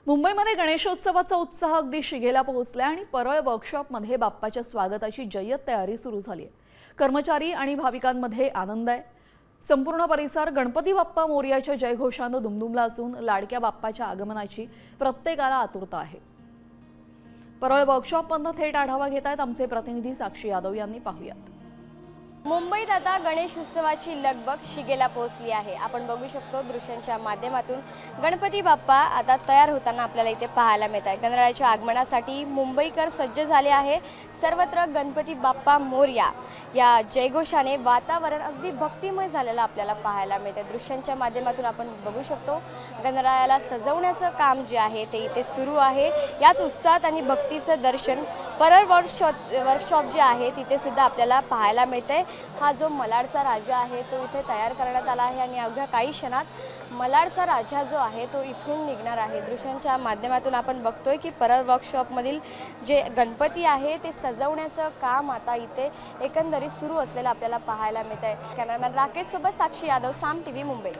मुंबईमध्ये गणेशोत्सवाचा उत्साह अगदी शिगेला पोहोचला आणि परळ वर्कशॉपमध्ये बाप्पाच्या स्वागताची जय्यत तयारी सुरू झाली आहे। कर्मचारी आणि भाविकांमध्ये आनंद आहे। संपूर्ण परिसर गणपती बाप्पा मोरयाच्या जयघोषाने दुमदुमला असून लाडक्या बाप्पाच्या आगमनाची प्रत्येकाला आतुरता आहे। परळ वर्कशॉपमधून थेट आढावा घेत आहेत आमचे प्रतिनिधी साक्षी यादव यांनी। पाहूयात। मुंबईत आता गणेश उत्सवाची लगबग शिगेला पोहोचली आहे। आपण बघू शकतो दृश्यांच्या माध्यमातून गणपती बाप्पा आता तयार होताना आपल्याला इथे पाहायला मिळत आहे। गणरायाच्या आगमनासाठी मुंबईकर सज्ज झाले आहे। सर्वत्र गणपती बाप्पा मोरया या जयघोषाने वातावरण अगदी भक्तिमय झालेलं आपल्याला पाहायला मिळते। दृश्यांच्या माध्यमातून आपण बघू शकतो गणरायाला सजवण्याचं काम जे आहे ते इथे सुरू आहे। याच उत्साहात आणि भक्तीचं दर्शन परळ वर्कशॉप जे आहे तिथे सुद्धा आपल्याला पाहायला मिळते। हा जो मलाडचा राजा आहे तो इथे तयार करण्यात आला आहे आणि अवघ्या काही क्षणात मलाडचा राजा जो आहे तो इथून निघणार आहे। दृश्यांच्या माध्यमातून आपण बघतोय की परळ वर्कशॉपमधील जे गणपती आहे ते सजवण्याचं काम आता इथे एकंदरीत सुरू असलेलं आपल्याला पाहायला मिळतंय। कॅमेरामॅन राकेश सोबत साक्षी यादव, साम टीव्ही, मुंबई।